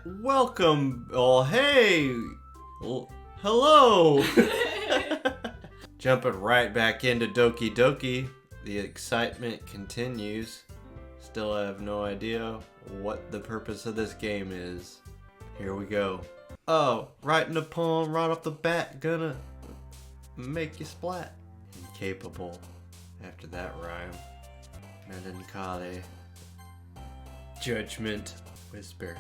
welcome. Oh, hey. Hello. Jumping right back into Doki Doki. The excitement continues. Still have no idea what the purpose of this game is. Here we go. Oh, writing a poem right off the bat, gonna make you splat. Incapable after that rhyme. Melancholy. Judgment. Whisper.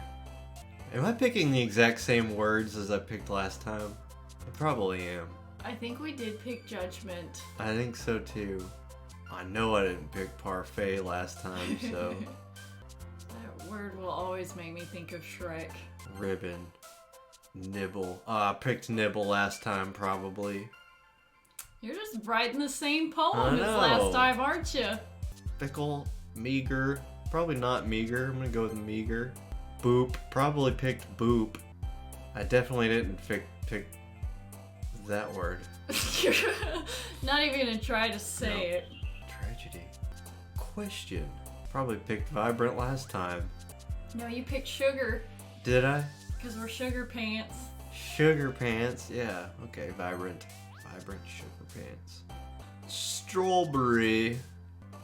Am I picking the exact same words as I picked last time? I probably am. I think we did pick Judgment. I think so too. I know I didn't pick parfait last time, so... That word will always make me think of Shrek. Ribbon. Nibble. I picked nibble last time, probably. You're just writing the same poem as last time, aren't you? Fickle. Meager. Probably not meager. I'm gonna go with meager. Boop. Probably picked boop. I definitely didn't pick that word. You're not even gonna try to say it. Tragedy. Question. Probably picked vibrant last time. No, you picked sugar. Did I? Because we're sugar pants. Sugar pants. Yeah. Okay. Vibrant. Vibrant sugar pants. Strawberry.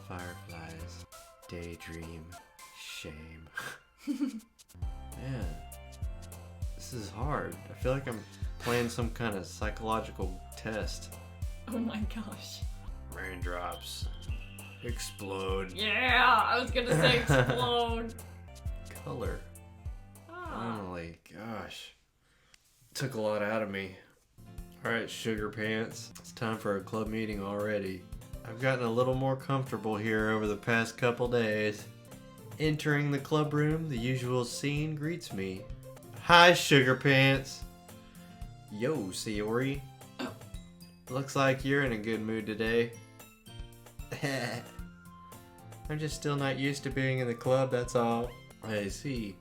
Fireflies. Daydream. Shame. Man. This is hard. I feel like I'm playing some kind of psychological test. Oh my gosh. Raindrops. Explode. Yeah, I was gonna say explode. Color. Finally. Gosh. Took a lot out of me. Alright, sugar pants. It's time for a club meeting already. I've gotten a little more comfortable here over the past couple days. Entering the club room, the usual scene greets me. Hi, sugar pants. Yo, Sayori. Oh. Looks like you're in a good mood today. I'm just still not used to being in the club, that's all. I see.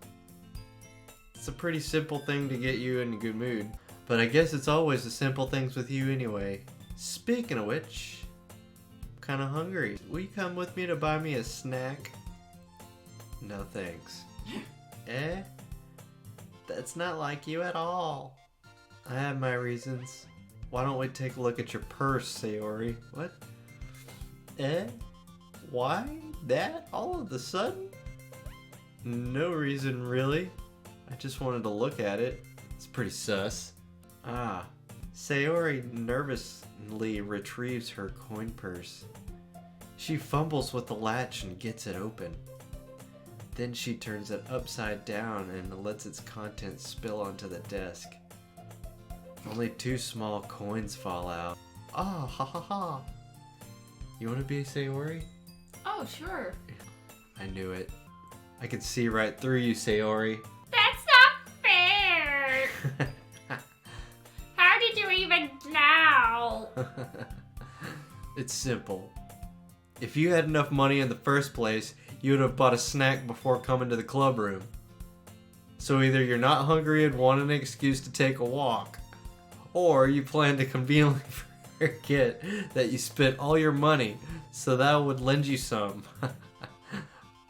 It's a pretty simple thing to get you in a good mood. But I guess it's always the simple things with you anyway. Speaking of which, I'm kinda hungry. Will you come with me to buy me a snack? No thanks. Eh? That's not like you at all. I have my reasons. Why don't we take a look at your purse, Sayori? What? Eh? Why? That? All of a sudden? No reason, really. I just wanted to look at it. It's pretty sus. Ah. Sayori nervously retrieves her coin purse. She fumbles with the latch and gets it open. Then she turns it upside down and lets its contents spill onto the desk. Only 2 small coins fall out. Ah, ha ha ha. You want to be Sayori? Oh, sure. I knew it. I could see right through you, Sayori. That's not fair! How did you even know? It's simple. If you had enough money in the first place, you would have bought a snack before coming to the club room. So either you're not hungry and want an excuse to take a walk, or you plan to conveniently forget that you spent all your money, so that would lend you some.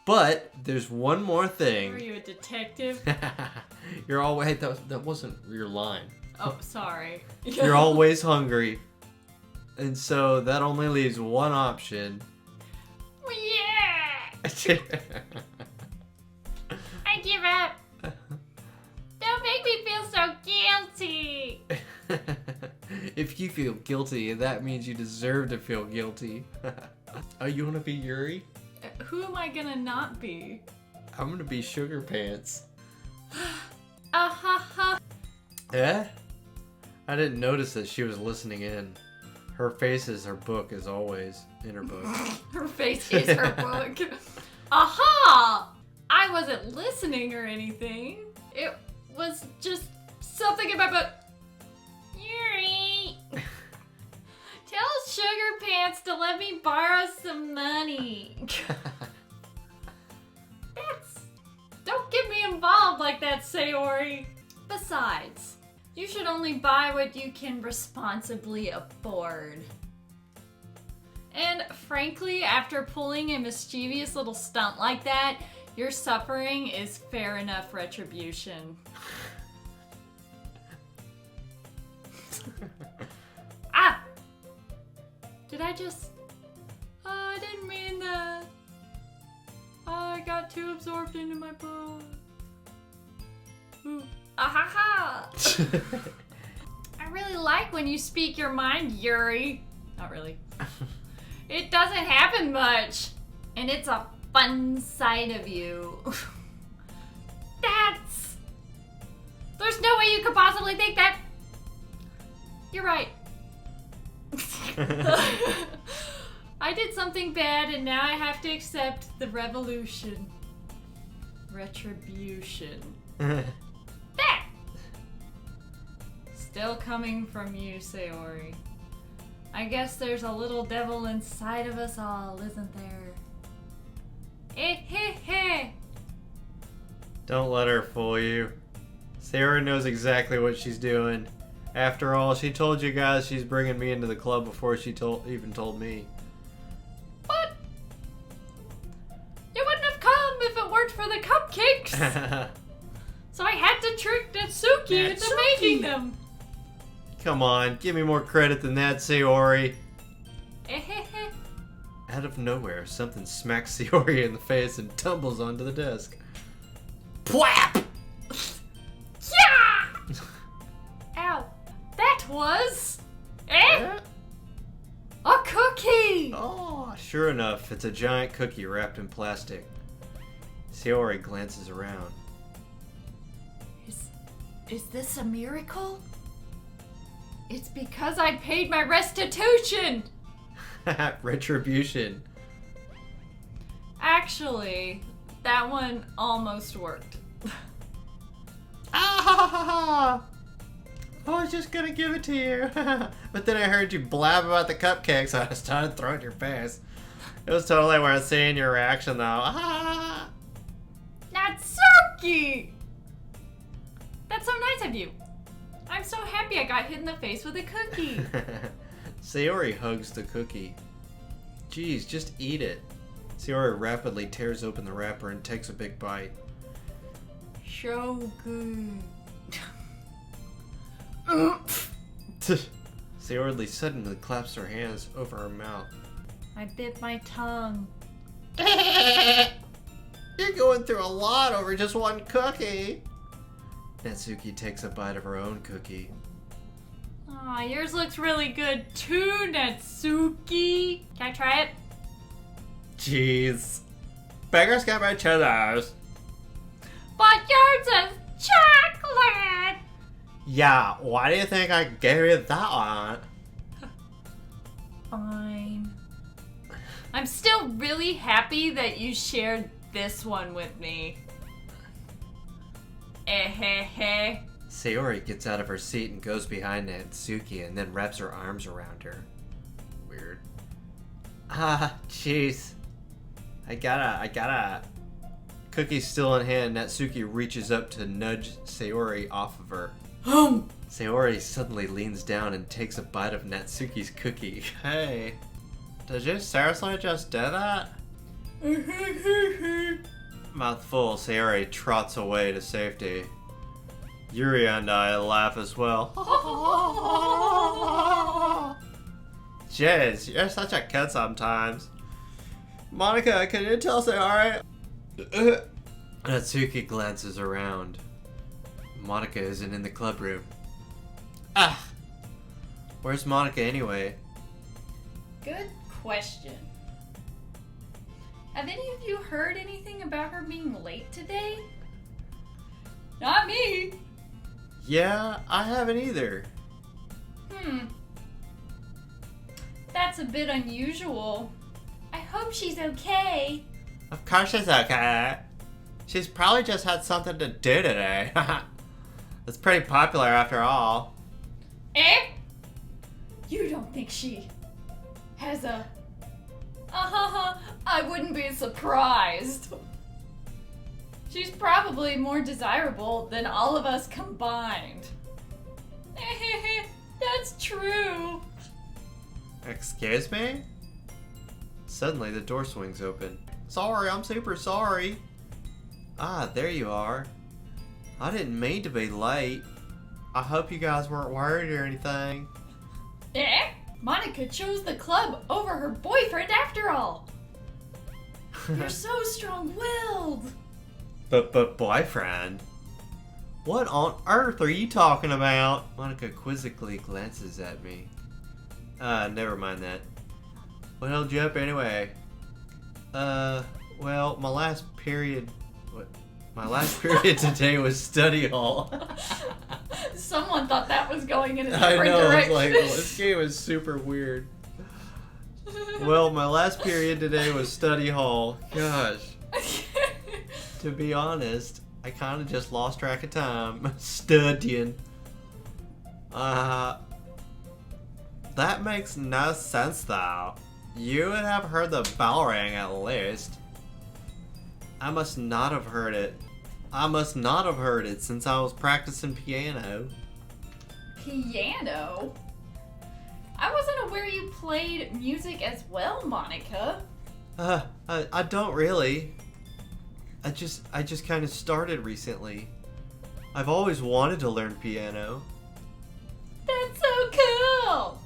But there's one more thing. Are you a detective? You're always that wasn't your line. Oh, sorry. You're always hungry, and so that only leaves one option. Yeah! I give up. Don't make me feel so guilty. If you feel guilty, that means you deserve to feel guilty. Oh, you want to be Yuri? Who am I gonna not be? I'm gonna be Sugar Pants. Ha. Eh? I didn't notice that she was listening in. Her face is her book, as always, in her book. Her face is her book. Aha! I wasn't listening or anything. It was just something about my book. Yuri! Tell Sugar Pants to let me borrow some money. Don't get me involved like that, Sayori. Besides, you should only buy what you can responsibly afford. And frankly, after pulling a mischievous little stunt like that, Your suffering is fair enough retribution. Ah! Did I just... Oh, I didn't mean that. Oh, I got too absorbed into my book. Ooh. Ahaha! I really like when you speak your mind, Yuri. Not really. It doesn't happen much. And it's a fun side of you. There's no way you could possibly think that. You're right. I did something bad and now I have to accept the revolution. Retribution. That! Still coming from you, Sayori. I guess there's a little devil inside of us all, isn't there? Eh heh heh! Don't let her fool you. Sarah knows exactly what she's doing. After all, she told you guys she's bringing me into the club before she even told me. What? You wouldn't have come if it weren't for the cupcakes. So I had to trick Natsuki into making them. Come on, give me more credit than that, Sayori. Eh heh heh. Out of nowhere, something smacks Sayori in the face and tumbles onto the desk. Pwap! Yeah! Ow. That was... a cookie! Oh, sure enough, it's a giant cookie wrapped in plastic. Sayori glances around. Is this a miracle? It's because I paid my restitution! Retribution. Actually, that one almost worked. Ah! I was just gonna give it to you. But then I heard you blab about the cupcakes, so I started throwing your face. It was totally worth seeing your reaction, though. Ah! Natsuki! That's so nice of you. I'm so happy I got hit in the face with a cookie. Sayori hugs the cookie. Geez, just eat it. Sayori rapidly tears open the wrapper and takes a big bite. So good. Sayori suddenly claps her hands over her mouth. I bit my tongue. You're going through a lot over just one cookie. Natsuki takes a bite of her own cookie. Aw, yours looks really good too, Natsuki. Can I try it? Jeez. Beggars can't buy cheddars. But yours is chocolate! Yeah, why do you think I gave you that one? Fine. I'm still really happy that you shared this one with me. Eh heh heh. Sayori gets out of her seat and goes behind Natsuki and then wraps her arms around her. Weird. Ah, jeez. I gotta. Cookie's still in hand. Natsuki reaches up to nudge Sayori off of her. Sayori suddenly leans down and takes a bite of Natsuki's cookie. Hey, did you seriously just do that? Mouth full, Sayori trots away to safety. Yuri and I laugh as well. Jeez, you're such a kid sometimes. Monika, can you tell Sayori? Natsuki glances around. Monika isn't in the club room. Ah! Where's Monika anyway? Good question. Have any of you heard anything about her being late today? Not me. Yeah, I haven't either. That's a bit unusual. I hope she's okay. Of course she's okay. She's probably just had something to do today. It's pretty popular after all. Eh? You don't think she has a... I wouldn't be surprised. She's probably more desirable than all of us combined. That's true. Excuse me? Suddenly the door swings open. Sorry, I'm super sorry. Ah, there you are. I didn't mean to be late. I hope you guys weren't worried or anything. Eh? Monika chose the club over her boyfriend after all. You're so strong-willed. But boyfriend? What on earth are you talking about? Monika quizzically glances at me. Never mind that. What held you up anyway? Well, my last period today was study hall. Someone thought that was going in a I different know, direction. it's like, this game is super weird. Well, my last period today was study hall. Gosh. To be honest, I kind of just lost track of time studying. That makes no sense though. You would have heard the bell ring at least. I must not have heard it. Since I was practicing piano. Piano? I wasn't aware you played music as well, Monika. I don't really. I just kind of started recently. I've always wanted to learn piano. That's so cool!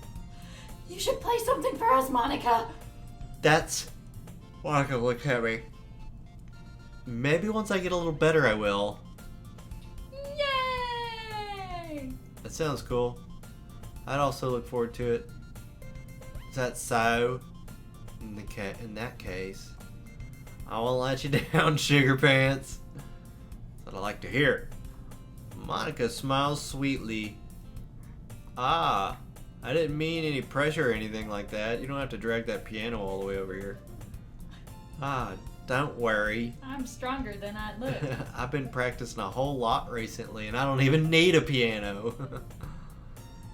You should play something for us, Monika. Monika, look at me. Maybe once I get a little better, I will. Yay! That sounds cool. I'd also look forward to it. Is that so? In that case, I won't let you down, sugar pants. That's what I like to hear. Monika smiles sweetly. Ah, I didn't mean any pressure or anything like that. You don't have to drag that piano all the way over here. Ah, don't worry. I'm stronger than I look. I've been practicing a whole lot recently, and I don't even need a piano.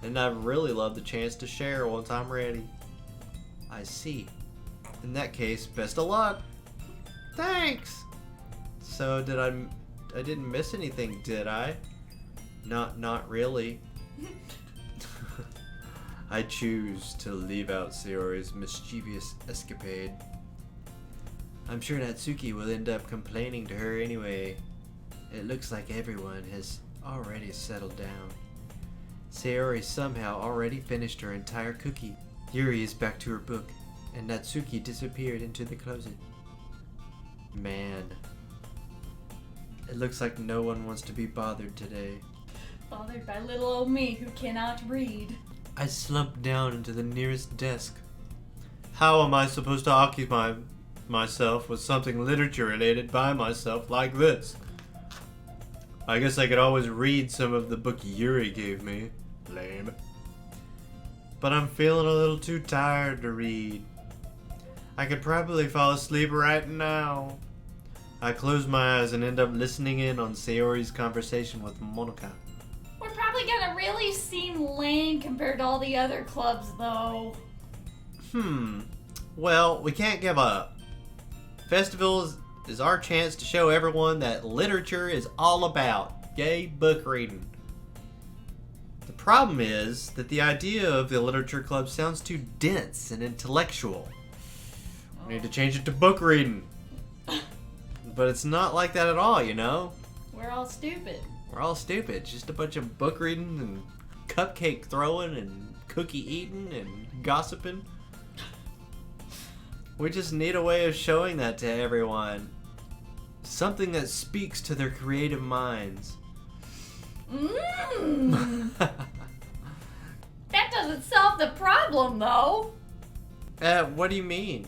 And I really love the chance to share once I'm ready. I see. In that case, best of luck. Thanks. So I didn't miss anything, did I? Not really. I choose to leave out Sayori's mischievous escapade. I'm sure Natsuki will end up complaining to her anyway. It looks like everyone has already settled down. Sayori somehow already finished her entire cookie. Yuri is back to her book, and Natsuki disappeared into the closet. Man. It looks like no one wants to be bothered today. Bothered by little old me who cannot read. I slumped down into the nearest desk. How am I supposed to occupy myself with something literature related by myself like this? I guess I could always read some of the book Yuri gave me. Lame. But I'm feeling a little too tired to read. I could probably fall asleep right now. I close my eyes and end up listening in on Sayori's conversation with Monika. We're probably gonna really seem lame compared to all the other clubs, though. Well, we can't give up. Festivals is our chance to show everyone that literature is all about. Yay, book reading. The problem is that the idea of the literature club sounds too dense and intellectual. We need to change it to book reading. But it's not like that at all, you know? We're all stupid. We're all stupid. Just a bunch of book reading and cupcake throwing and cookie eating and gossiping. We just need a way of showing that to everyone. Something that speaks to their creative minds. That doesn't solve the problem, though. What do you mean?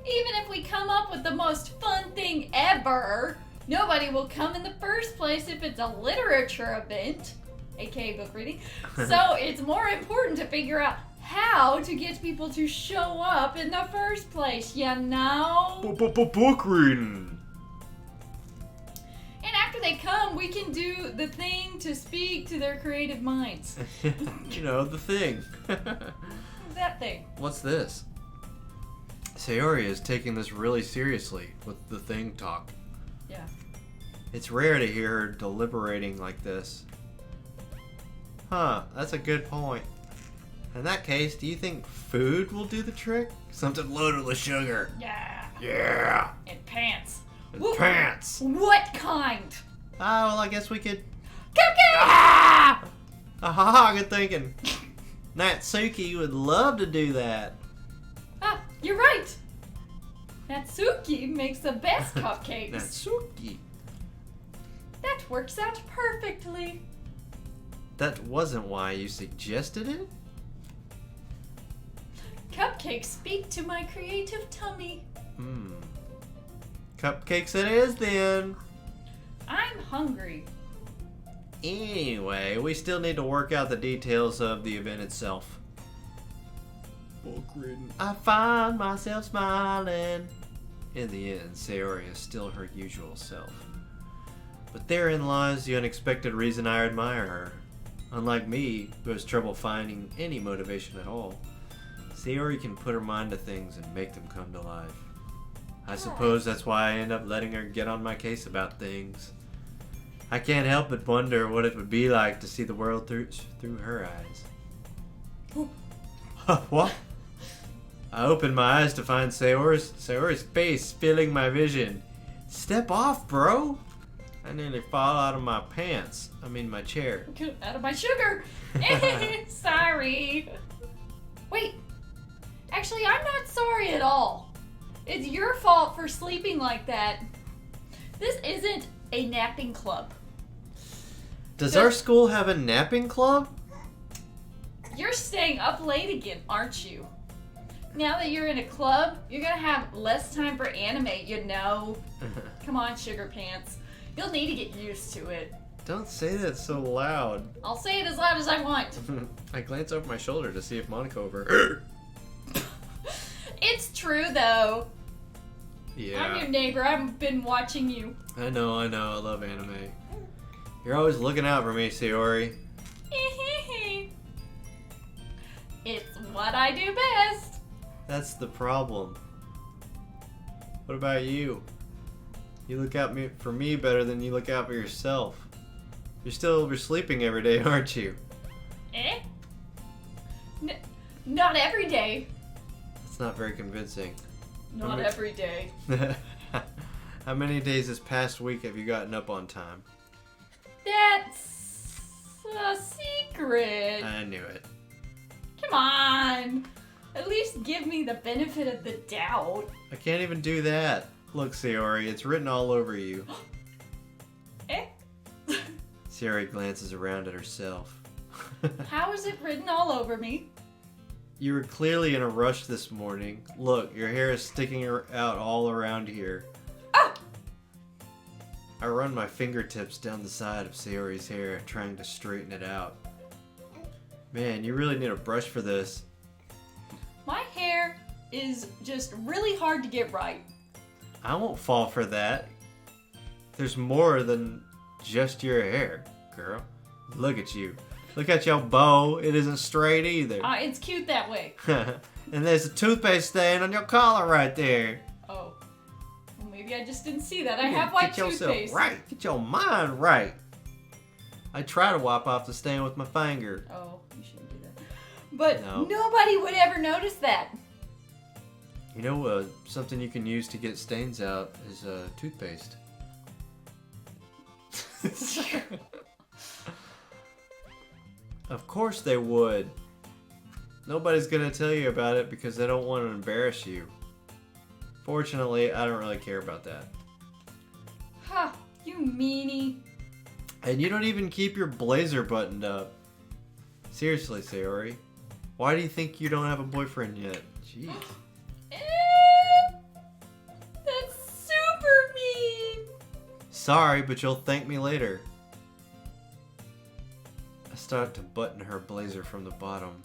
Even if we come up with the most fun thing ever, nobody will come in the first place if it's a literature event, aka book reading. So it's more important to figure out how to get people to show up in the first place, you know? Book reading. And after they come, we can do the thing to speak to their creative minds. You know, the thing. That thing. What's this? Sayori is taking this really seriously with the thing talk. Yeah. It's rare to hear her deliberating like this. Huh, that's a good point. In that case, do you think food will do the trick? Something loaded with sugar. Yeah. Yeah. And pants. Pants! What kind? Oh, well, I guess we could... Cupcake! Ah! Aha, good thinking. Natsuki would love to do that. Ah, you're right. Natsuki makes the best cupcakes. Natsuki. That works out perfectly. That wasn't why you suggested it? Cupcakes speak to my creative tummy. Cupcakes it is then. I'm hungry. Anyway, we still need to work out the details of the event itself. I find myself smiling. In the end, Sayori is still her usual self. But therein lies the unexpected reason I admire her. Unlike me, who has trouble finding any motivation at all, Sayori can put her mind to things and make them come to life. I suppose that's why I end up letting her get on my case about things. I can't help but wonder what it would be like to see the world through her eyes. What? I opened my eyes to find Sayori's face filling my vision. Step off, bro! I nearly fall out of my pants. I mean my chair. Out of my sugar! Sorry. Wait. Actually, I'm not sorry at all. It's your fault for sleeping like that. This isn't a napping club. Does our school have a napping club? You're staying up late again, aren't you? Now that you're in a club, you're gonna have less time for anime, you know. Come on, sugar pants. You'll need to get used to it. Don't say that so loud. I'll say it as loud as I want. I glance over my shoulder to see if Monika over. It's true, though. Yeah. I'm your neighbor. I've been watching you. I know. I love anime. You're always looking out for me, Sayori. It's what I do best. That's the problem. What about you? You look out for me better than you look out for yourself. You're still oversleeping every day, aren't you? Not every day. It's not very convincing. Not every day. How many days this past week have you gotten up on time? That's a secret. I knew it. Come on. At least give me the benefit of the doubt. I can't even do that. Look, Sayori, it's written all over you. Sayori glances around at herself. How is it written all over me? You were clearly in a rush this morning. Look, your hair is sticking out all around here. Ah! I run my fingertips down the side of Sayori's hair, trying to straighten it out. Man, you really need a brush for this. My hair is just really hard to get right. I won't fall for that. There's more than just your hair, girl. Look at you. Look at your bow. It isn't straight either. It's cute that way. And there's a toothpaste stain on your collar right there. Oh. Well, maybe I just didn't see that. I have white toothpaste. Get yourself right. Get your mind right. I try to wipe off the stain with my finger. Oh, you shouldn't do that. But No. Nobody would ever notice that. You know, something you can use to get stains out is toothpaste. Of course they would. Nobody's gonna tell you about it because they don't want to embarrass you. Fortunately, I don't really care about that. Ha, you meanie. And you don't even keep your blazer buttoned up. Seriously, Sayori. Why do you think you don't have a boyfriend yet? Jeez. That's super mean. Sorry, but you'll thank me later. I start to button her blazer from the bottom.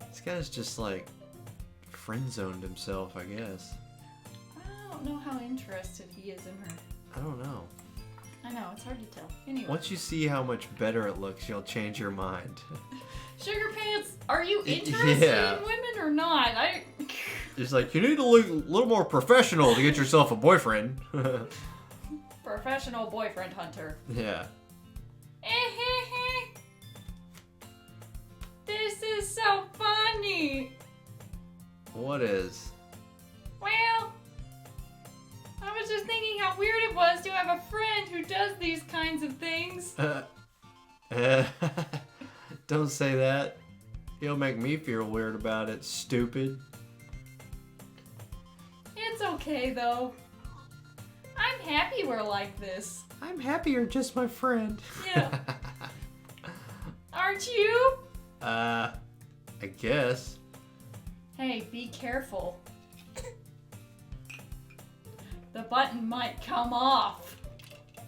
This guy's just like friend-zoned himself, I guess. I don't know how interested he is in her. I don't know. I know, it's hard to tell. Anyway. Once you see how much better it looks, you'll change your mind. Sugar Pants, are you interested in women or not? It's like, you need to look a little more professional to get yourself a boyfriend. Professional boyfriend hunter. Yeah. This is so funny. What is? Well, I was just thinking how Don't say that. You'll make me feel weird about it, stupid. It's okay, though. I'm happy we're like this. I'm happy you're just my friend. Yeah. Aren't you? I guess. Hey, be careful. The button might come off.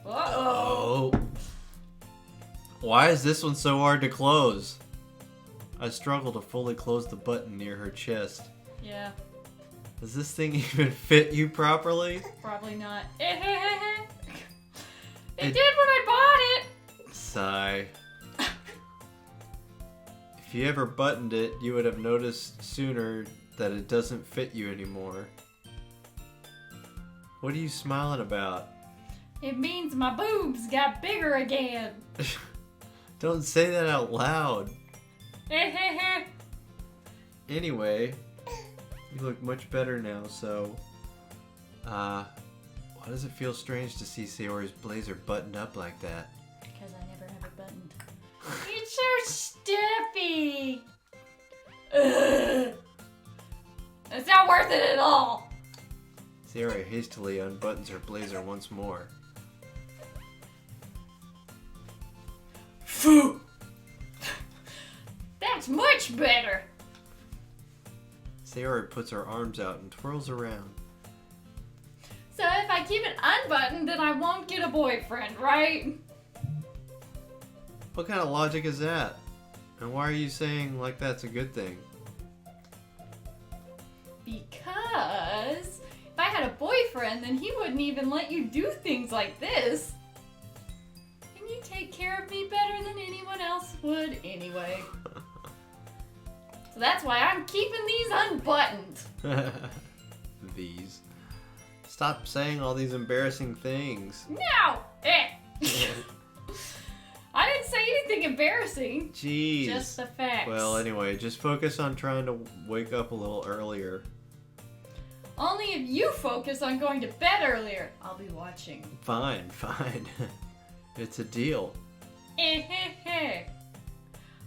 Uh-oh. Oh. Why is this one so hard to close? I struggle to fully close the button near her chest. Yeah. Does this thing even fit you properly? Probably not. It did when I bought it. Sigh. If you ever buttoned it, you would have noticed sooner that it doesn't fit you anymore. What are you smiling about? It means my boobs got bigger again. Don't say that out loud. Anyway, you look much better now, so... why does it feel strange to see Sayori's blazer buttoned up like that? Because I never have it buttoned. It's so stuffy. Ugh. It's not worth it at all. Sayori hastily unbuttons her blazer once more. Phew. That's much better. Sayori puts her arms out and twirls around. So if I keep it unbuttoned, then I won't get a boyfriend, right? What kind of logic is that? And why are you saying like that's a good thing? Because if I had a boyfriend, then he wouldn't even let you do things like this. And you take care of me better than anyone else would anyway. So that's why I'm keeping these unbuttoned. These. Stop saying all these embarrassing things. No! I didn't say anything embarrassing. Jeez. Just the facts. Well, anyway, just focus on trying to wake up a little earlier. Only if you focus on going to bed earlier, I'll be watching. Fine, fine. It's a deal.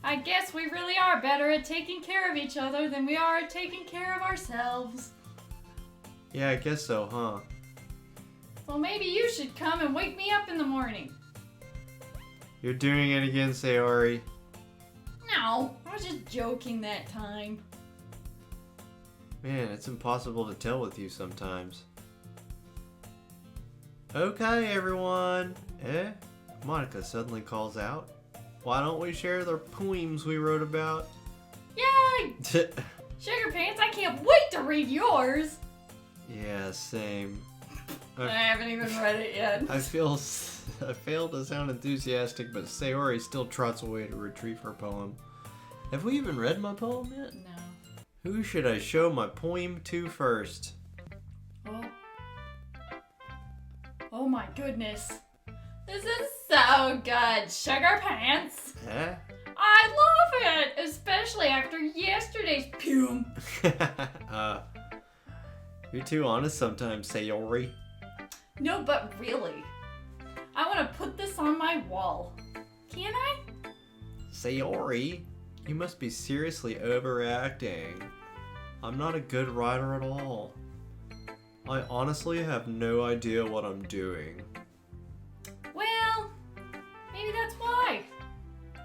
I guess we really are better at taking care of each other than we are at taking care of ourselves. Yeah, I guess so, huh? So maybe you should come and wake me up in the morning. You're doing it again, Sayori. No, I was just joking that time. Man, it's impossible to tell with you sometimes. Okay, everyone. Monika suddenly calls out. Why don't we share the poems we wrote about? Yay! Sugar Pants, I can't wait to read yours. Yeah, same. I haven't even read it yet. I fail to sound enthusiastic, but Sayori still trots away to retrieve her poem. Have we even read my poem yet? No. Who should I show my poem to first? Oh my goodness. This is so good, Sugar Pants. Huh? I love it, especially after yesterday's poem. You're too honest sometimes, Sayori. No, but really. I want to put this on my wall. Can I? Sayori, you must be seriously overacting. I'm not a good writer at all. I honestly have no idea what I'm doing. Well, maybe that's why.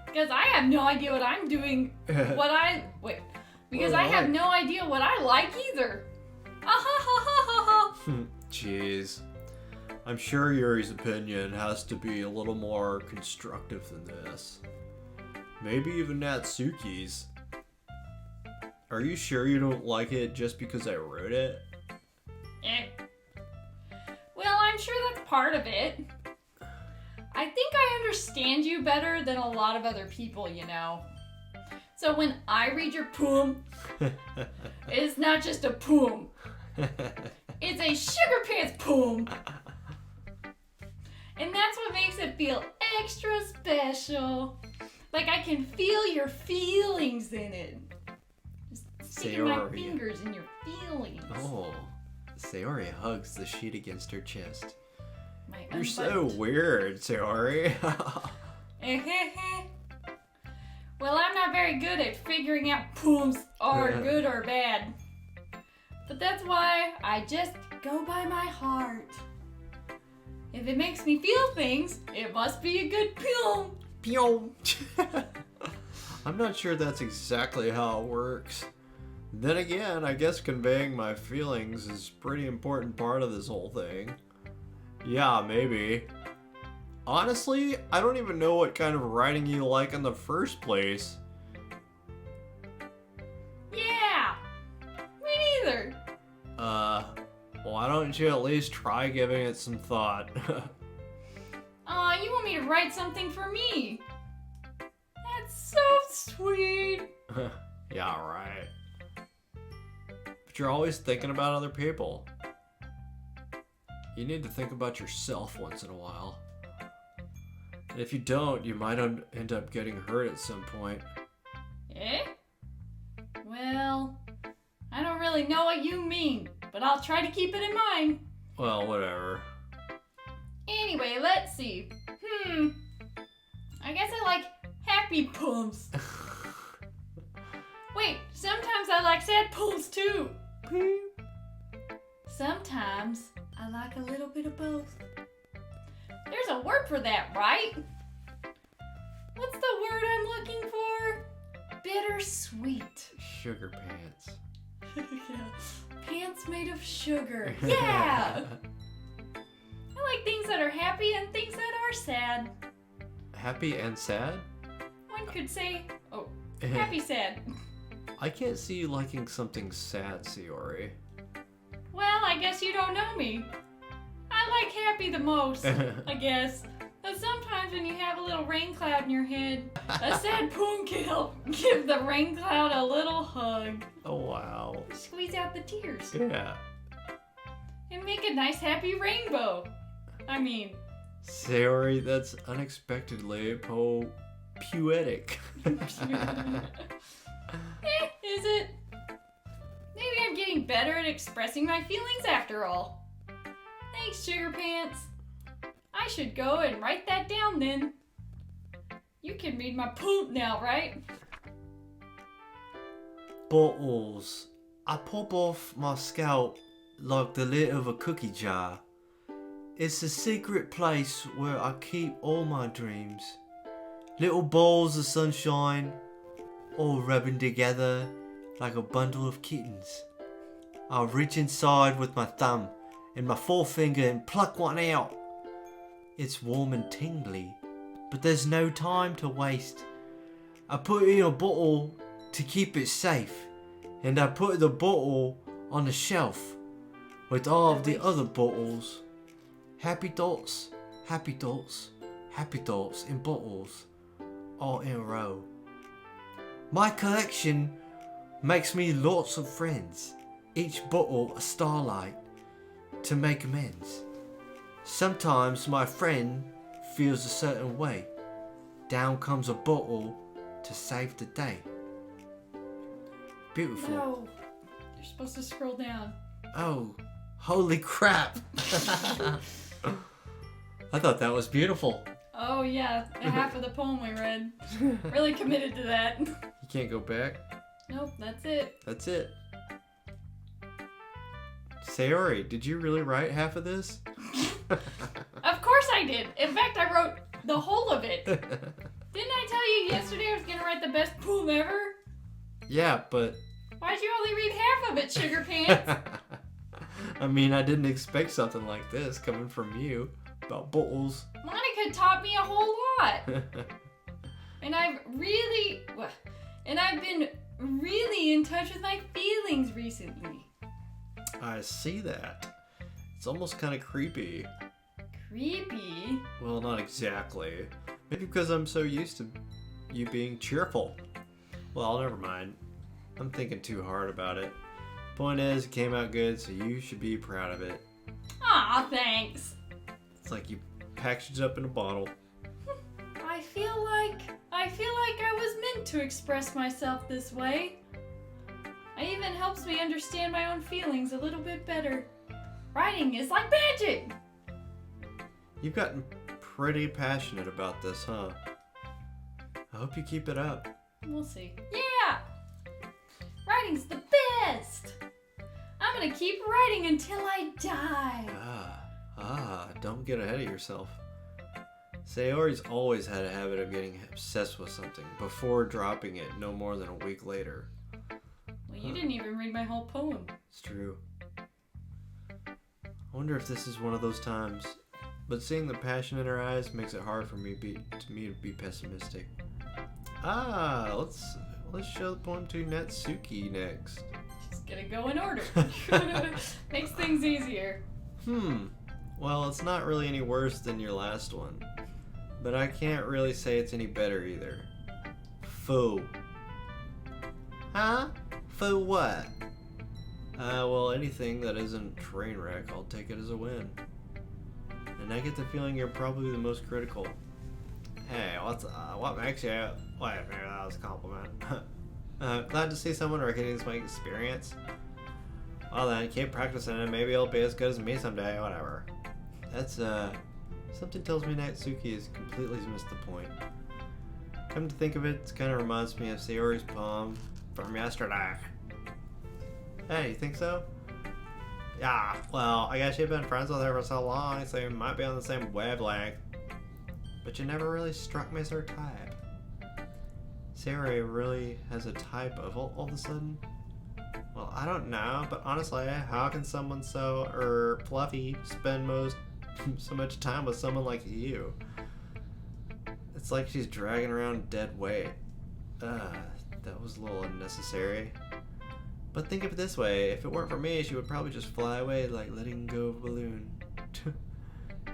Because I have no idea what I'm doing. Because I have no idea what I like either. Jeez. I'm sure Yuri's opinion has to be a little more constructive than this. Maybe even Natsuki's. Are you sure you don't like it just because I wrote it? Well, I'm sure that's part of it. I think I understand you better than a lot of other people, you know. So when I read your poem, it's not just a poem. It's a Sugar Pants poem. And that's what makes it feel extra special. Like I can feel your feelings in it. Just sticking my fingers in your feelings. Oh, Sayori hugs the sheet against her chest. My You're so weird, Sayori. not very good at figuring out poems are good or bad. But that's why I just go by my heart. If it makes me feel things, it must be a good poem. Pew. I'm not sure that's exactly how it works. Then again, I guess conveying my feelings is a pretty important part of this whole thing. Yeah, maybe. Honestly, I don't even know what kind of writing you like in the first place. Yeah, me neither. Why don't you at least try giving it some thought? Aw, you want me to write something for me? That's so sweet. Yeah, right. But you're always thinking about other people. You need to think about yourself once in a while. And if you don't, you might end up getting hurt at some point. Eh? Well, I don't really know what you mean, but I'll try to keep it in mind. Well, whatever. Anyway, let's see. I guess I like happy poems. Wait, sometimes I like sad poems too. Sometimes I like a little bit of both. There's a word for that, right? What's the word I'm looking for? Bittersweet. Sugar pants. Yeah. Pants made of sugar. Yeah! I like things that are happy and things that are sad. Happy and sad? One could say, happy sad. I can't see you liking something sad, Sayori. Well, I guess you don't know me. I like happy the most, I guess. But sometimes when you have a little rain cloud in your head, a sad poem can help give the rain cloud a little hug. Oh, wow. Squeeze out the tears. Yeah. And make a nice happy rainbow. I mean... Sayori, that's unexpectedly poetic. Is it? Maybe I'm getting better at expressing my feelings after all. Thanks, Sugar Pants. I should go and write that down then. You can read my poem now, right? Bottles. I pop off my scalp like the lid of a cookie jar. It's a secret place where I keep all my dreams. Little balls of sunshine, all rubbing together like a bundle of kittens. I'll reach inside with my thumb and my forefinger and pluck one out. It's warm and tingly, but there's no time to waste. I put it in a bottle to keep it safe, and I put the bottle on the shelf with all of the other bottles. Happy dots, happy dots, happy dots in bottles, all in a row. My collection makes me lots of friends, each bottle a starlight to make amends. Sometimes my friend feels a certain way. Down comes a bottle to save the day. Beautiful. No, you're supposed to scroll down. Oh, holy crap. I thought that was beautiful. Oh yeah, half of the poem we read. Really committed to that. You can't go back. Nope, that's it. That's it. Sayori, did you really write half of this? Of course I did. In fact, I wrote the whole of it. Didn't I tell you yesterday I was gonna write the best poem ever? Yeah, but... Why'd you only read half of it, Sugar Pants? I mean, I didn't expect something like this coming from you about bottles. Monika taught me a whole lot. And I've been really in touch with my feelings recently. I see that. It's almost kind of creepy. Creepy? Well, not exactly. Maybe because I'm so used to you being cheerful. Well, never mind. I'm thinking too hard about it. Point is, it came out good, so you should be proud of it. Aw, thanks. It's like you packaged it up in a bottle. I feel like I was meant to express myself this way. It even helps me understand my own feelings a little bit better. Writing is like magic! You've gotten pretty passionate about this, huh? I hope you keep it up. We'll see. Yeah! Writing's the best! I'm gonna keep writing until I die. Don't get ahead of yourself. Sayori's always had a habit of getting obsessed with something before dropping it no more than a week later. Well, you didn't even read my whole poem. It's true. I wonder if this is one of those times, but seeing the passion in her eyes makes it hard for me to be pessimistic. Let's show the poem to Natsuki next. Just gonna go in order. Makes things easier. Well, it's not really any worse than your last one, but I can't really say it's any better either. Foo. Huh? Foo what? Well, anything that isn't Trainwreck, I'll take it as a win. And I get the feeling you're probably the most critical. Hey, what makes you... Wait, maybe that was a compliment. Glad to see someone recognize my experience. Well then, keep practicing and maybe it'll be as good as me someday, whatever. That's, something tells me Natsuki has completely missed the point. Come to think of it, it kind of reminds me of Sayori's poem from yesterday. Hey, you think so? Yeah, well, I guess you've been friends with her for so long, so you might be on the same wavelength. But you never really struck me as her type. Sayori really has a type of all of a sudden? Well, I don't know, but honestly, how can someone so, fluffy spend so much time with someone like you? It's like she's dragging around dead weight. That was a little unnecessary. But think of it this way, if it weren't for me, she would probably just fly away like letting go of a balloon.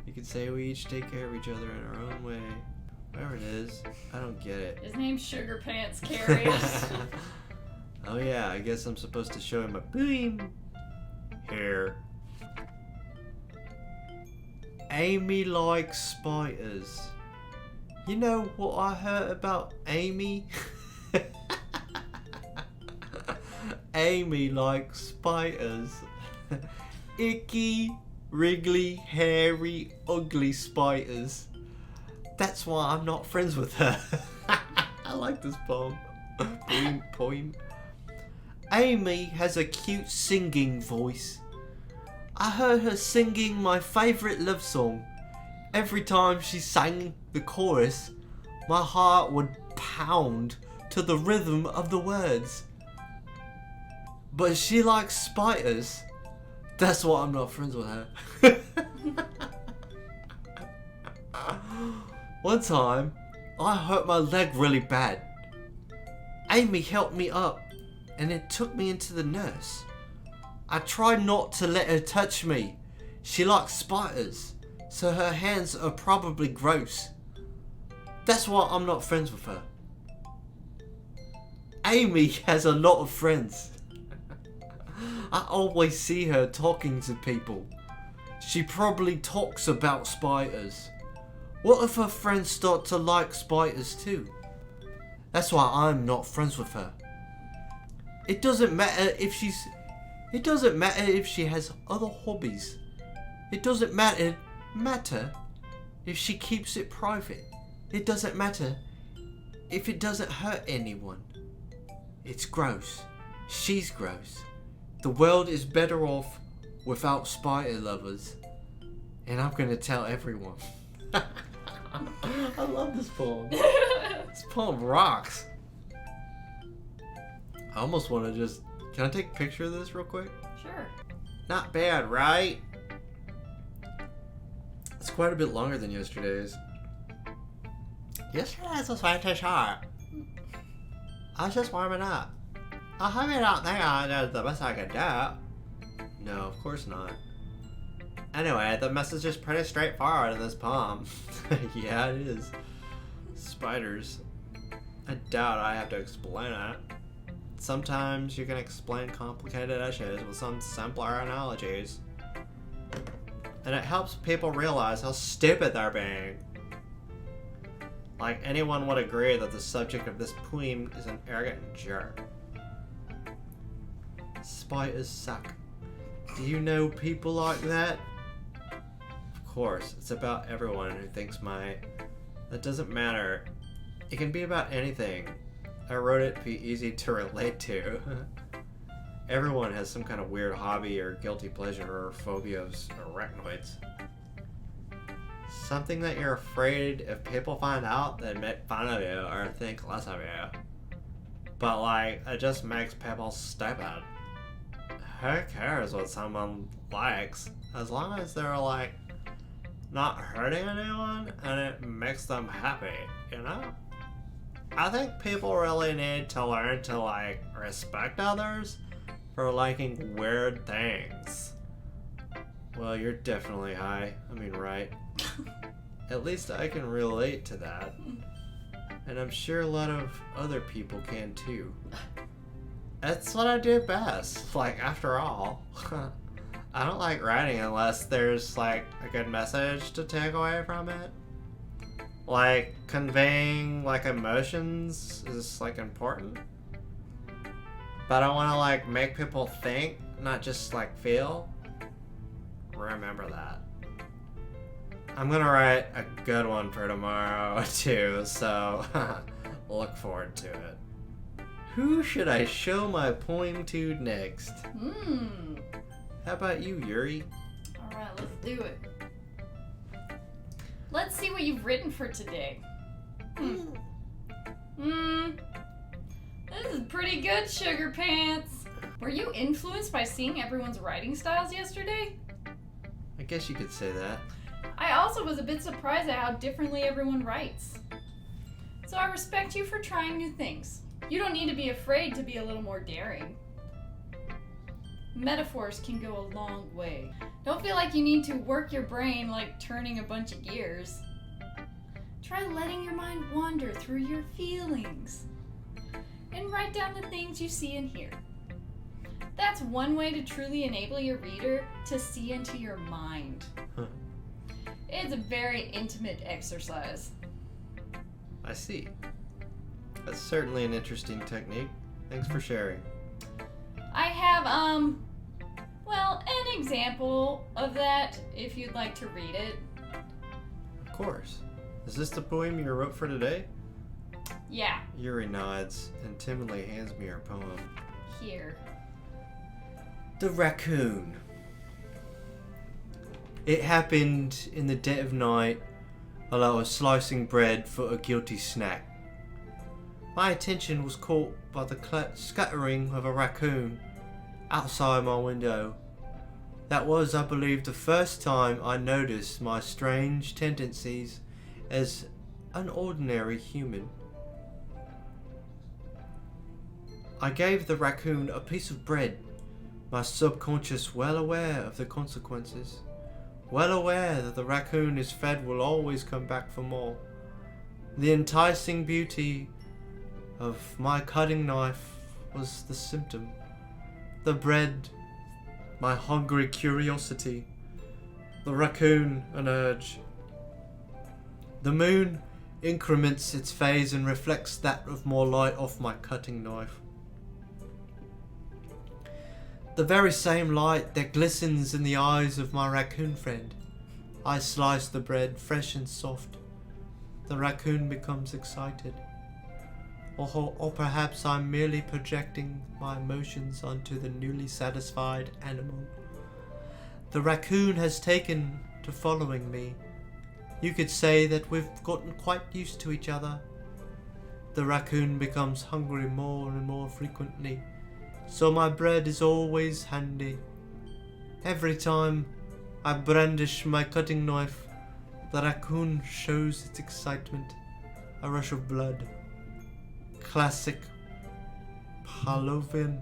You could say we each take care of each other in our own way. Whatever it is, I don't get it. His name's Sugar Pants Kerry. Oh yeah, I guess I'm supposed to show him a boom hair. Amy likes spiders. You know what I heard about Amy? Amy likes spiders. Icky, wriggly, hairy, ugly spiders. That's why I'm not friends with her. I like this poem. Poem. Amy has a cute singing voice. I heard her singing my favourite love song. Every time she sang the chorus, my heart would pound to the rhythm of the words. But she likes spiders. That's why I'm not friends with her. One time, I hurt my leg really bad. Amy helped me up, and it took me into the nurse. I tried not to let her touch me. She likes spiders, so her hands are probably gross. That's why I'm not friends with her. Amy has a lot of friends. I always see her talking to people. She probably talks about spiders. What if her friends start to like spiders too? That's why I'm not friends with her. It doesn't matter if she has other hobbies. It doesn't matter if she keeps it private. It doesn't matter if it doesn't hurt anyone. It's gross. She's gross. The world is better off without spider lovers. And I'm gonna tell everyone. I love this poem. This poem rocks. I almost want to just... Can I take a picture of this real quick? Sure. Not bad, right? It's quite a bit longer than yesterday's. Yesterday's was way too short. I was just warming up. I hope you don't think I did the best I could do. No, of course not. Anyway, the message is pretty straightforward in this poem. Yeah, it is. Spiders. I doubt I have to explain it. Sometimes you can explain complicated issues with some simpler analogies. And it helps people realize how stupid they're being. Like anyone would agree that the subject of this poem is an arrogant jerk. Spiders suck. Do you know people like that? Of course, it's about everyone who thinks that doesn't matter. It can be about anything. I wrote it to be easy to relate to. Everyone has some kind of weird hobby or guilty pleasure or phobia of arachnoids. Something that you're afraid if people find out, they make fun of you or think less of you. But like, it just makes people stupid. Who cares what someone likes, as long as they're like not hurting anyone and it makes them happy, you know? I think people really need to learn to like respect others for liking weird things. Well, you're definitely high. I mean, right? At least I can relate to that. And I'm sure a lot of other people can too. That's what I do best. Like, after all. I don't like writing unless there's like a good message to take away from it. Like, conveying like emotions is like important. But I want to like make people think, not just like feel. Remember that. I'm gonna write a good one for tomorrow too, so look forward to it. Who should I show my poem to next? How about you, Yuri? Alright, let's do it. Let's see what you've written for today. This is pretty good, Sugar Pants. Were you influenced by seeing everyone's writing styles yesterday? I guess you could say that. I also was a bit surprised at how differently everyone writes. So I respect you for trying new things. You don't need to be afraid to be a little more daring. Metaphors can go a long way. Don't feel like you need to work your brain like turning a bunch of gears. Try letting your mind wander through your feelings. And write down the things you see and hear. That's one way to truly enable your reader to see into your mind. It's a very intimate exercise. I see. That's certainly an interesting technique. Thanks for sharing. I have, well, an example of that if you'd like to read it. Of course. Is this the poem you wrote for today? Yeah. Yuri nods and timidly hands me her poem. Here. The Raccoon. It happened in the dead of night while I was slicing bread for a guilty snack. My attention was caught by the scattering of a raccoon outside my window. That was, I believe, the first time I noticed my strange tendencies as an ordinary human. I gave the raccoon a piece of bread, my subconscious well aware of the consequences. Well aware that the raccoon is fed will always come back for more. The enticing beauty of my cutting knife was the symptom. The bread, my hungry curiosity. The raccoon, an urge. The moon increments its phase and reflects that of more light off my cutting knife. The very same light that glistens in the eyes of my raccoon friend. I slice the bread fresh and soft. The raccoon becomes excited. Or perhaps I'm merely projecting my emotions onto the newly satisfied animal. The raccoon has taken to following me. You could say that we've gotten quite used to each other. The raccoon becomes hungry more and more frequently. So my bread is always handy. Every time I brandish my cutting knife, the raccoon shows its excitement. A rush of blood. Classic Pavlovian.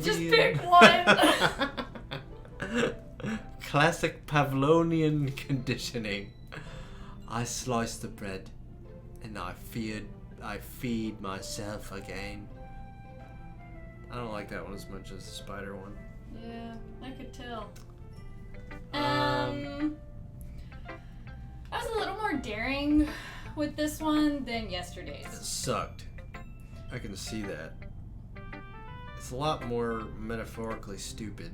Just pick one. Classic Pavlovian conditioning. I slice the bread. And I feed myself again. I don't like that one as much as the spider one. Yeah, I could tell. I was a little more daring with this one than yesterday's. It sucked. I can see that. It's a lot more metaphorically stupid.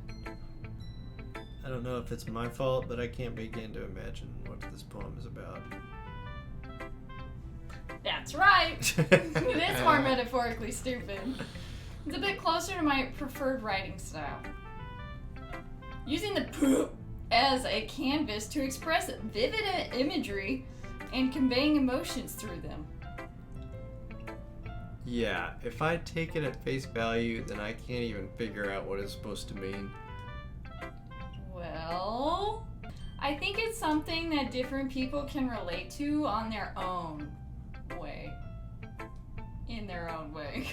I don't know if it's my fault, but I can't begin to imagine what this poem is about. That's right. It is more metaphorically stupid. It's a bit closer to my preferred writing style. Using the poop as a canvas to express vivid imagery and conveying emotions through them. Yeah, if I take it at face value, then I can't even figure out what it's supposed to mean. Well, I think it's something that different people can relate to on their own way. In their own way.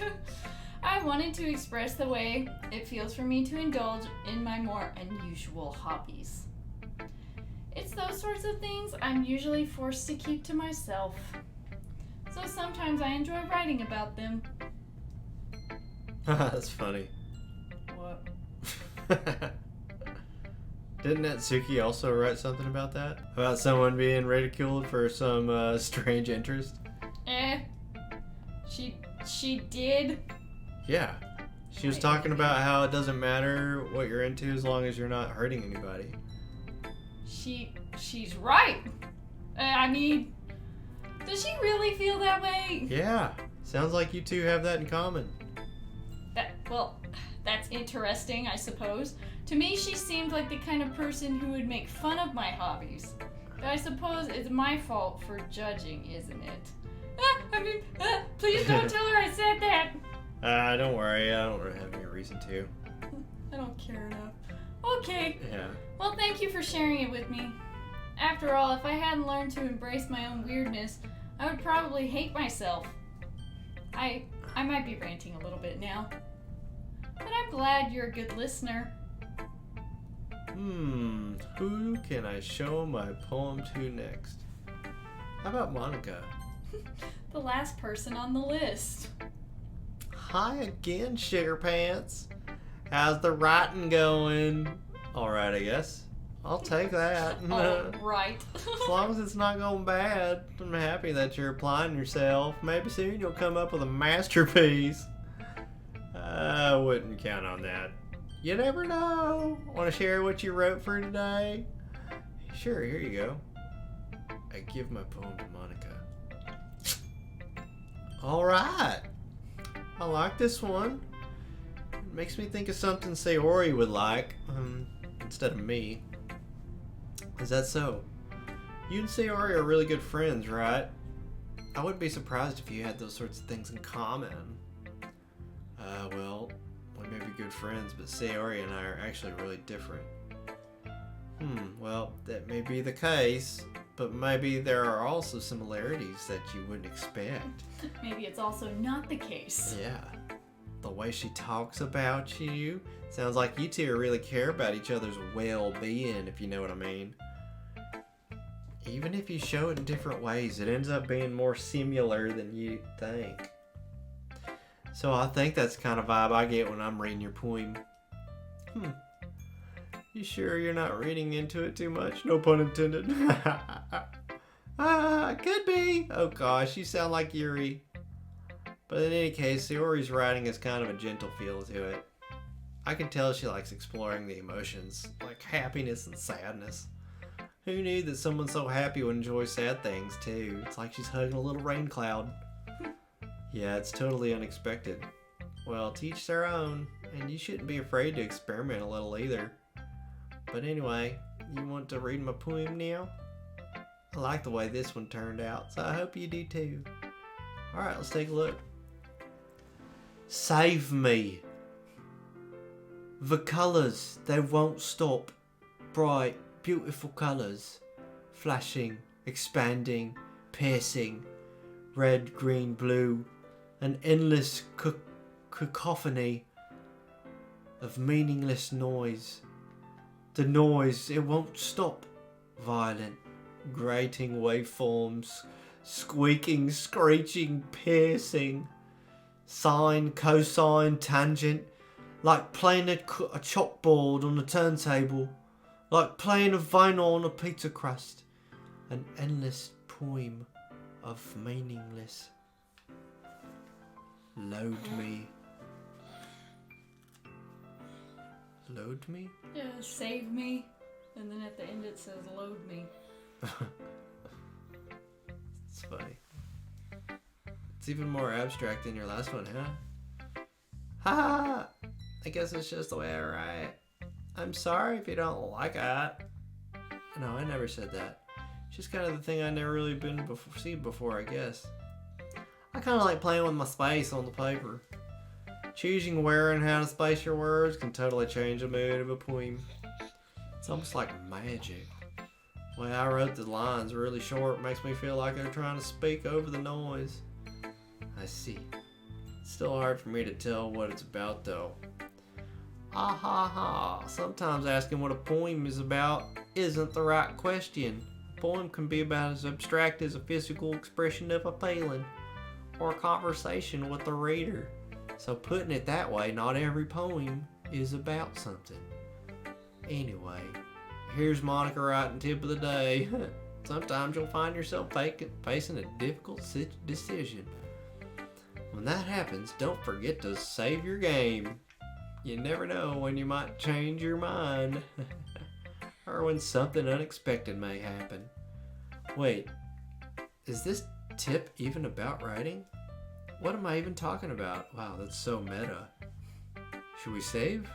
I wanted to express the way it feels for me to indulge in my more unusual hobbies. It's those sorts of things I'm usually forced to keep to myself. So sometimes I enjoy writing about them. That's funny. What? Didn't Natsuki also write something about that? About someone being ridiculed for some strange interest? She did. Yeah. She was talking about how it doesn't matter what you're into as long as you're not hurting anybody. She's right. I mean, does she really feel that way? Yeah. Sounds like you two have that in common. That's interesting, I suppose. To me, she seemed like the kind of person who would make fun of my hobbies. But I suppose it's my fault for judging, isn't it? Please don't tell her I said that. Don't worry. I don't really have any reason to. I don't care enough. Okay. Yeah. Well, thank you for sharing it with me. After all, if I hadn't learned to embrace my own weirdness, I would probably hate myself. I might be ranting a little bit now. But I'm glad you're a good listener. Who can I show my poem to next? How about Monika? The last person on the list. Hi again, Sugar Pants. How's the writing going? Alright, I guess. I'll take that. Alright. As long as it's not going bad, I'm happy that you're applying yourself. Maybe soon you'll come up with a masterpiece. I wouldn't count on that. You never know. Want to share what you wrote for today? Sure, here you go. I give my poem to Monika. Alright. I like this one. It makes me think of something Sayori would like, instead of me. Is that so? You and Sayori are really good friends, right? I wouldn't be surprised if you had those sorts of things in common. Well, we may be good friends, but Sayori and I are actually really different. Well, that may be the case, but maybe there are also similarities that you wouldn't expect. Maybe it's also not the case. Yeah. The way she talks about you, sounds like you two really care about each other's well-being, if you know what I mean. Even if you show it in different ways, it ends up being more similar than you think. So I think that's the kind of vibe I get when I'm reading your poem. You sure you're not reading into it too much? No pun intended. Could be. Oh gosh, you sound like Yuri. But in any case, Sayori's writing has kind of a gentle feel to it. I can tell she likes exploring the emotions, like happiness and sadness. Who knew that someone so happy would enjoy sad things too? It's like she's hugging a little rain cloud. Yeah, it's totally unexpected. Well, to each their own, and you shouldn't be afraid to experiment a little either. But anyway, you want to read my poem now? I like the way this one turned out, so I hope you do too. Alright, let's take a look. Save me. The colours, they won't stop. Bright, beautiful colours. Flashing, expanding, piercing. Red, green, blue. An endless cacophony of meaningless noise. The noise, it won't stop. Violent, grating waveforms. Squeaking, screeching, piercing. Sine, cosine, tangent. Like playing a chalkboard on a turntable. Like playing a vinyl on a pizza crust. An endless poem of meaningless. Load me. Load me? Save me. And then at the end it says, load me. It's funny. It's even more abstract than your last one, huh? Ha! I guess it's just the way I write. I'm sorry if you don't like it. No, I never said that. It's just kind of the thing I never really seen before, I guess. I kind of like playing with my space on the paper. Choosing where and how to space your words can totally change the mood of a poem. It's almost like magic. The way I wrote the lines really short makes me feel like they're trying to speak over the noise. I see. It's still hard for me to tell what it's about though. Ah ha ha. Sometimes asking what a poem is about isn't the right question. A poem can be about as abstract as a physical expression of a feeling or a conversation with the reader. So putting it that way, not every poem is about something. Anyway, here's Monika writing tip of the day. Sometimes you'll find yourself facing a difficult decision. When that happens, don't forget to save your game. You never know when you might change your mind. Or when something unexpected may happen. Wait, is this tip even about writing? What am I even talking about? Wow, that's so meta. Should we save?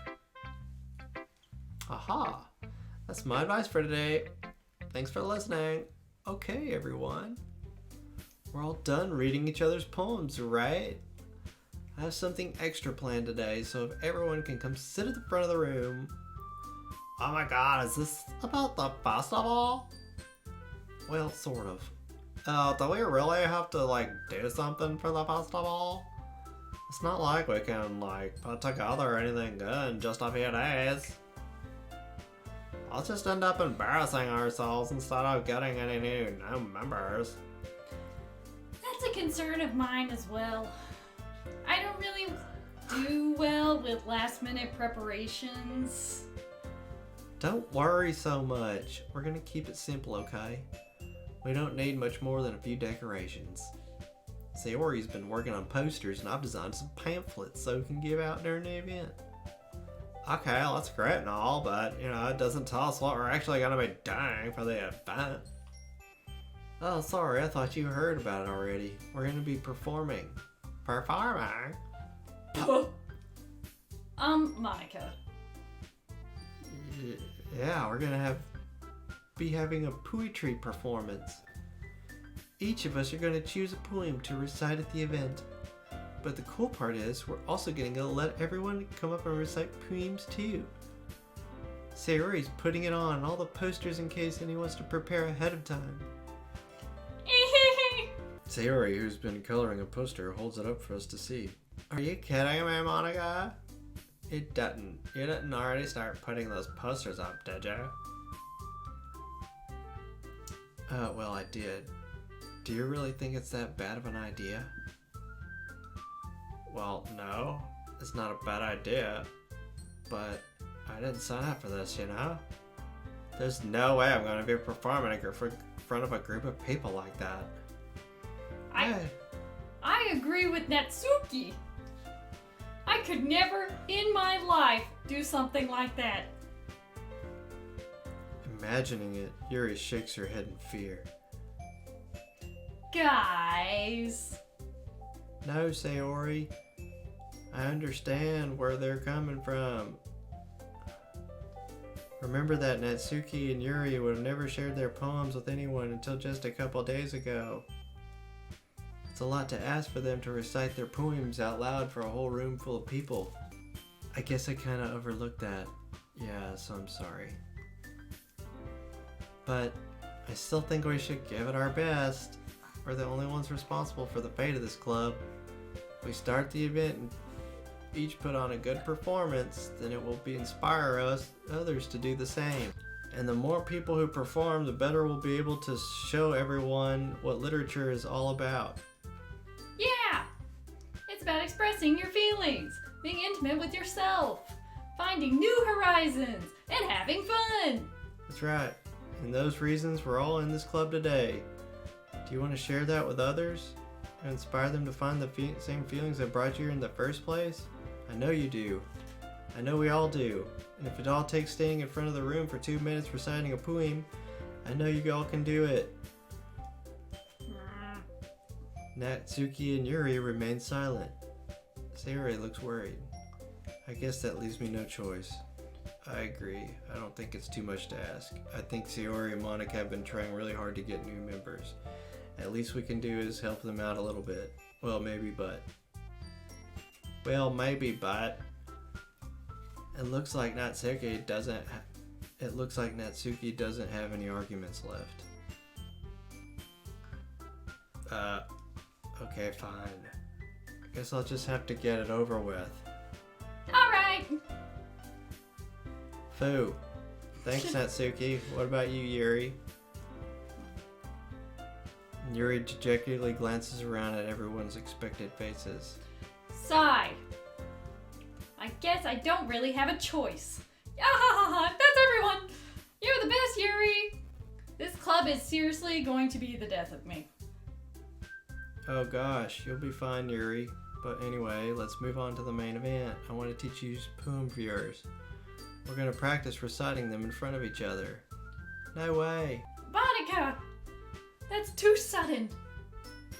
Aha! That's my advice for today. Thanks for listening. Okay, everyone. We're all done reading each other's poems, right? I have something extra planned today, so if everyone can come sit at the front of the room. Oh my god, is this about the festival? Well, sort of. Do we really have to, do something for the festival? It's not like we can, put together anything good in just a few days. Let's just end up embarrassing ourselves instead of getting any new members. That's a concern of mine as well. I don't really do well with last-minute preparations. Don't worry so much. We're gonna keep it simple, okay? We don't need much more than a few decorations. Sayori's been working on posters and I've designed some pamphlets so we can give out during the event. Okay, that's great and all, but, it doesn't tell us what we're actually gonna be doing for the event. Oh, sorry, I thought you heard about it already. We're gonna be performing. Performing? Monika. Yeah, we're gonna be having a poetry performance. Each of us are going to choose a poem to recite at the event. But the cool part is, we're also going to let everyone come up and recite poems too. Sayori's putting it on all the posters in case anyone wants to prepare ahead of time. Sayori, who's been coloring a poster, holds it up for us to see. Are you kidding me, Monika? You didn't already start putting those posters up, did you? Well, I did. Do you really think it's that bad of an idea? Well, no, it's not a bad idea, but I didn't sign up for this, There's no way I'm going to be performing in front of a group of people like that. I agree with Natsuki. I could never in my life do something like that. Imagining it, Yuri shakes her head in fear. Guys. No, Sayori. I understand where they're coming from. Remember that Natsuki and Yuri would have never shared their poems with anyone until just a couple days ago. It's a lot to ask for them to recite their poems out loud for a whole room full of people. I guess I kind of overlooked that. Yeah, so I'm sorry. But I still think we should give it our best. We're the only ones responsible for the fate of this club. If we start the event and each put on a good performance, then it will inspire others to do the same. And the more people who perform, the better we'll be able to show everyone what literature is all about. Yeah! It's about expressing your feelings, being intimate with yourself, finding new horizons, and having fun! That's right. And those reasons we're all in this club today. Do you want to share that with others? And inspire them to find the same feelings that brought you here in the first place? I know you do. I know we all do. And if it all takes staying in front of the room for 2 minutes reciting a poem, I know you all can do it. Natsuki and Yuri remain silent. Sayori looks worried. I guess that leaves me no choice. I agree. I don't think it's too much to ask. I think Sayori and Monika have been trying really hard to get new members. At least we can do is help them out a little bit. Well, maybe, but. It looks like Natsuki doesn't have any arguments left. Okay, fine. I guess I'll just have to get it over with. Alright! Foo. Thanks, Natsuki. What about you, Yuri? Yuri dejectedly glances around at everyone's expectant faces. Sigh. I guess I don't really have a choice. That's everyone! You're the best, Yuri! This club is seriously going to be the death of me. Oh gosh, you'll be fine, Yuri. But anyway, let's move on to the main event. I want to teach you poem of yours. We're going to practice reciting them in front of each other. No way! Monika! That's too sudden.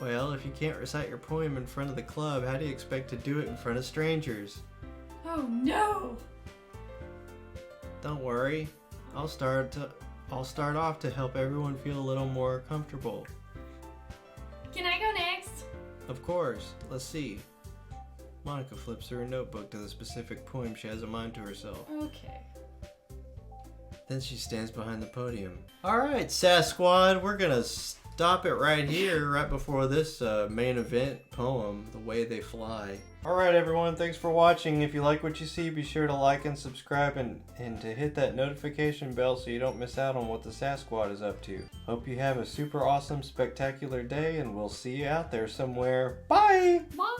Well, if you can't recite your poem in front of the club, how do you expect to do it in front of strangers? Oh no! Don't worry. I'll start off to help everyone feel a little more comfortable. Can I go next? Of course. Let's see. Monika flips through a notebook to the specific poem she has in mind to herself. Okay. Then she stands behind the podium. Alright, SAS Squad, we're gonna stop it right here, right before this main event poem, The Way They Fly. Alright everyone, thanks for watching. If you like what you see, be sure to like and subscribe and to hit that notification bell so you don't miss out on what the SAS Squad is up to. Hope you have a super awesome, spectacular day, and we'll see you out there somewhere. Bye! Bye!